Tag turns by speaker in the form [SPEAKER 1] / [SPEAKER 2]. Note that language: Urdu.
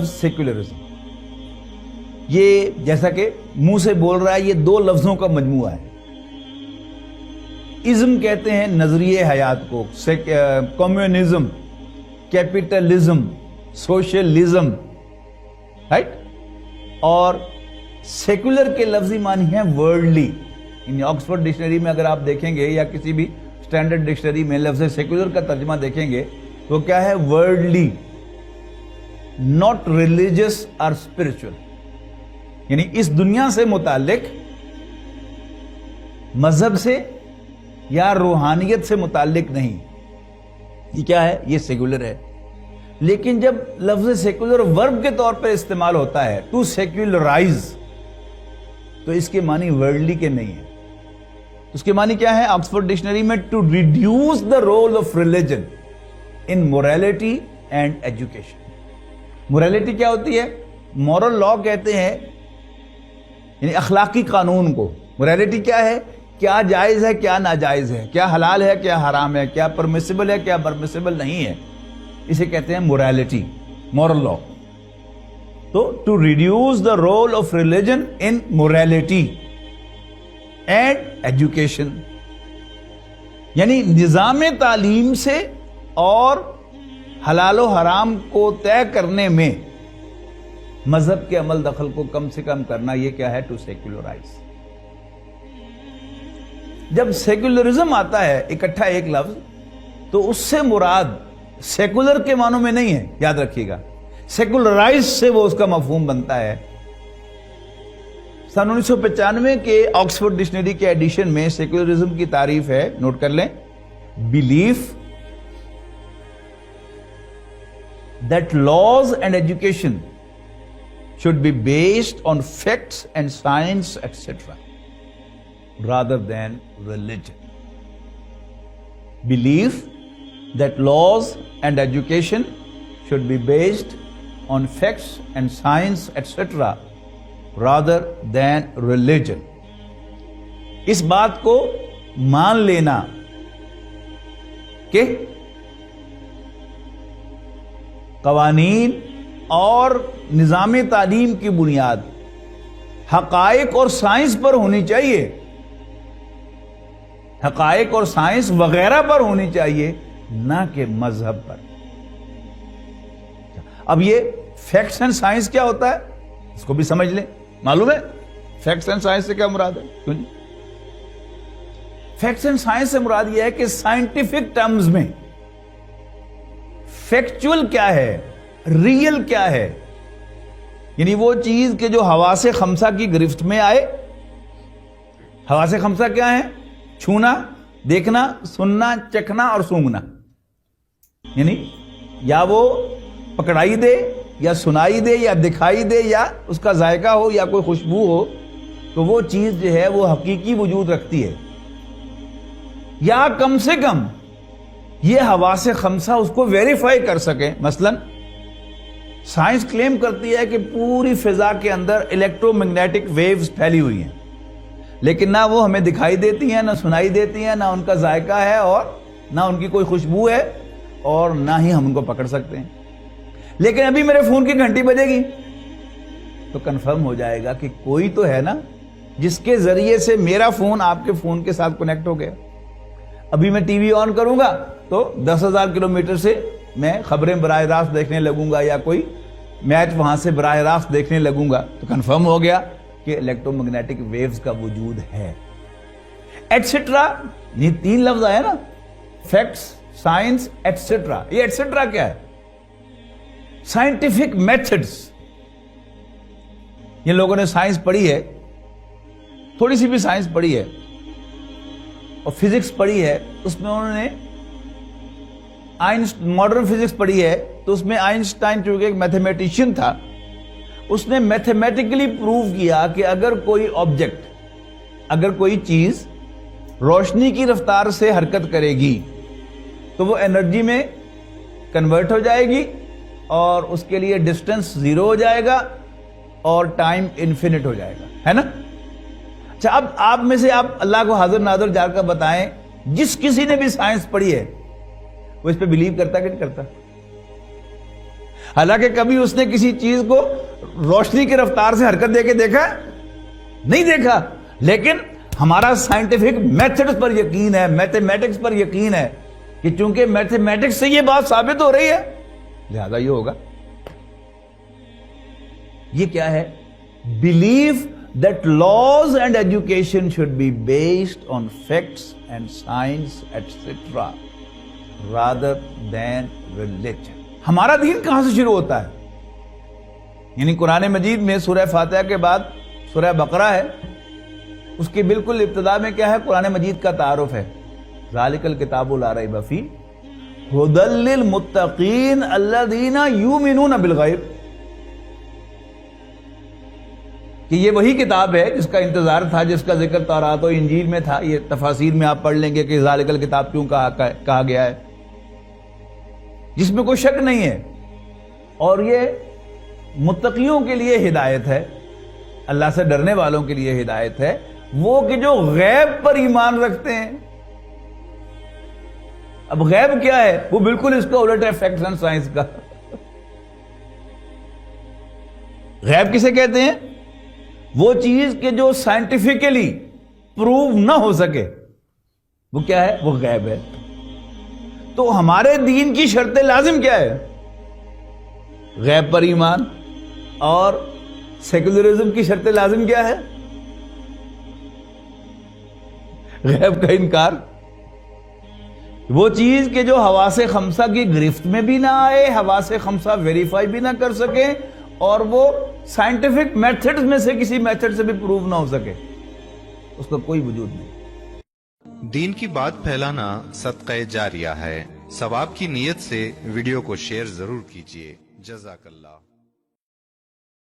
[SPEAKER 1] سیکولرزم یہ جیسا کہ منہ سے بول رہا ہے یہ دو لفظوں کا مجموعہ ہے. ازم کہتے ہیں نظریے حیات کو, کمیونزم, کیپٹلزم, سوشلزم, رائٹ. اور سیکولر کے لفظی معنی ہیں ورلڈلی. آکسفورڈ ڈکشنری میں اگر آپ دیکھیں گے یا کسی بھی اسٹینڈرڈ ڈکشنری میں لفظ سیکولر کا ترجمہ دیکھیں گے تو کیا ہے؟ ورلڈلی, ناٹ ریلیجس اور اسپرچل. یعنی اس دنیا سے متعلق, مذہب سے یا روحانیت سے متعلق نہیں. یہ کیا ہے؟ یہ سیکولر ہے. لیکن جب لفظ سیکولر ورب کے طور پر استعمال ہوتا ہے ٹو سیکولرائز, تو اس کے معنی ورلڈلی کے نہیں ہے. اس کے معنی کیا ہے آکسفورڈ ڈکشنری میں؟ To reduce the role of religion in morality and education. Morality کیا ہوتی ہے؟ مورل لا کہتے ہیں, یعنی اخلاقی قانون کو. موریلٹی کیا ہے؟ کیا جائز ہے, کیا ناجائز ہے, کیا حلال ہے, کیا حرام ہے, کیا پرمیسیبل ہے, کیا پرمیسیبل نہیں ہے. اسے کہتے ہیں موریلٹی, مورل لا. تو to reduce the role of religion in morality and education, یعنی نظام تعلیم سے اور حلال و حرام کو طے کرنے میں مذہب کے عمل دخل کو کم سے کم کرنا. یہ کیا ہے؟ To secularise. جب سیکولرزم آتا ہے اکٹھا ایک لفظ, تو اس سے مراد سیکولر کے معنوں میں نہیں ہے, یاد رکھیے گا. سیکولرائز سے وہ اس کا مفہوم بنتا ہے. سن 1995 کے آکسفورڈ ڈکشنری کے ایڈیشن میں سیکولرزم کی تعریف ہے, نوٹ کر لیں. Belief that laws and education should be based on facts and science, etc., rather than religion. Belief that laws and education should be based on facts and science, etc., rather than religion. اس بات کو مان لینا کہ قوانین اور نظام تعلیم کی بنیاد حقائق اور سائنس پر ہونی چاہیے, حقائق اور سائنس وغیرہ پر ہونی چاہیے, نہ کہ مذہب پر. اب یہ فیکٹس اینڈ سائنس کیا ہوتا ہے اس کو بھی سمجھ لیں. معلوم ہے فیکٹس اینڈ سائنس سے کیا مراد ہے؟ فیکٹس اینڈ سائنس سے مراد یہ ہے کہ سائنٹیفک ٹرمز میں فیکچول کیا ہے, ریئل کیا ہے. یعنی وہ چیز کہ جو حواس خمسہ کی گرفت میں آئے. حواس خمسہ کیا ہیں؟ چھونا, دیکھنا, سننا, چکھنا اور سونگھنا. یعنی یا وہ پکڑائی دے یا سنائی دے یا دکھائی دے یا اس کا ذائقہ ہو یا کوئی خوشبو ہو, تو وہ چیز جو ہے وہ حقیقی وجود رکھتی ہے. یا کم سے کم یہ حواس خمسہ اس کو ویریفائی کر سکیں. مثلا سائنس کلیم کرتی ہے کہ پوری فضا کے اندر الیکٹرو میگنیٹک ویوز پھیلی ہوئی ہیں, لیکن نہ وہ ہمیں دکھائی دیتی ہیں, نہ سنائی دیتی ہیں, نہ ان کا ذائقہ ہے اور نہ ان کی کوئی خوشبو ہے اور نہ ہی ہم ان کو پکڑ سکتے ہیں. لیکن ابھی میرے فون کی گھنٹی بجے گی تو کنفرم ہو جائے گا کہ کوئی تو ہے نا جس کے ذریعے سے میرا فون آپ کے فون کے ساتھ کنیکٹ ہو گیا. ابھی میں ٹی وی آن کروں گا تو 10,000 کلومیٹر سے میں خبریں براہ راست دیکھنے لگوں گا یا کوئی میچ وہاں سے براہ راست دیکھنے لگوں گا, تو کنفرم ہو گیا کہ الیکٹرو میگنیٹک ویوز کا وجود ہے. ایٹسٹرا, یہ 3 لفظ آیا نا, فیکٹس, سائنس, ایٹسٹرا. یہ ایٹسٹرا کیا ہے؟ Scientific methods. یہ لوگوں نے سائنس پڑھی ہے, تھوڑی سی بھی سائنس پڑھی ہے اور فزکس پڑھی ہے, اس میں انہوں نے ماڈرن فزکس پڑھی ہے, تو اس میں آئنسٹائن چونکہ ایک میتھمیٹیشین تھا, اس نے میتھمیٹیکلی پروو کیا کہ اگر کوئی آبجیکٹ, اگر کوئی چیز روشنی کی رفتار سے حرکت کرے گی تو وہ انرجی میں کنورٹ ہو جائے گی اور اس کے لیے ڈسٹینس 0 ہو جائے گا اور ٹائم انفینٹ ہو جائے گا, ہے نا. اچھا, اب آپ میں سے آپ اللہ کو حاضر ناظر جا کر بتائیں, جس کسی نے بھی سائنس پڑھی ہے وہ اس پہ بلیو کرتا کہ نہیں کرتا؟ حالانکہ کبھی اس نے کسی چیز کو روشنی کی رفتار سے حرکت دے کے دیکھا نہیں دیکھا، لیکن ہمارا سائنٹیفک میتھڈز پر یقین ہے، میتھمیٹکس پر یقین ہے کہ چونکہ میتھمیٹکس سے یہ بات ثابت ہو رہی ہے لہذا یہ ہوگا۔ یہ کیا ہے؟ Belief that laws and education should be based on facts and science etc. rather than religion۔ ہمارا دین کہاں سے شروع ہوتا ہے؟ یعنی قرآن مجید میں سورہ فاتحہ کے بعد سورہ بقرہ ہے، اس کی بالکل ابتدا میں کیا ہے؟ قرآن مجید کا تعارف ہے، ذالک الکتاب لا ریب فیہ ھدی للمتقین الذین یؤمنون بالغیب، کہ یہ وہی کتاب ہے جس کا انتظار تھا، جس کا ذکر تورات و انجیل میں تھا۔ یہ تفاسیر میں آپ پڑھ لیں گے کہ ذالک الکتاب کیوں کہا گیا ہے، جس میں کوئی شک نہیں ہے، اور یہ متقیوں کے لیے ہدایت ہے، اللہ سے ڈرنے والوں کے لیے ہدایت ہے، وہ کہ جو غیب پر ایمان رکھتے ہیں۔ اب غیب کیا ہے؟ وہ بالکل اس کا الٹ ہے فیکٹس اینڈ سائنس کا۔ غیب کسے کہتے ہیں؟ وہ چیز کہ جو سائنٹیفکلی پروو نہ ہو سکے، وہ کیا ہے؟ وہ غیب ہے۔ تو ہمارے دین کی شرط لازم کیا ہے؟ غیب پر ایمان۔ اور سیکولرزم کی شرط لازم کیا ہے؟ غیب کا انکار۔ وہ چیز کہ جو حواس خمسہ کی گرفت میں بھی نہ آئے، حواس خمسہ ویریفائی بھی نہ کر سکے، اور وہ سائنٹیفک میتھڈز میں سے کسی میتھڈ سے بھی پروو نہ ہو سکے، اس کا کوئی وجود نہیں۔
[SPEAKER 2] دین کی بات پھیلانا صدقہ جاریہ ہے، ثواب کی نیت سے ویڈیو کو شیئر ضرور کیجیے۔ جزاک اللہ۔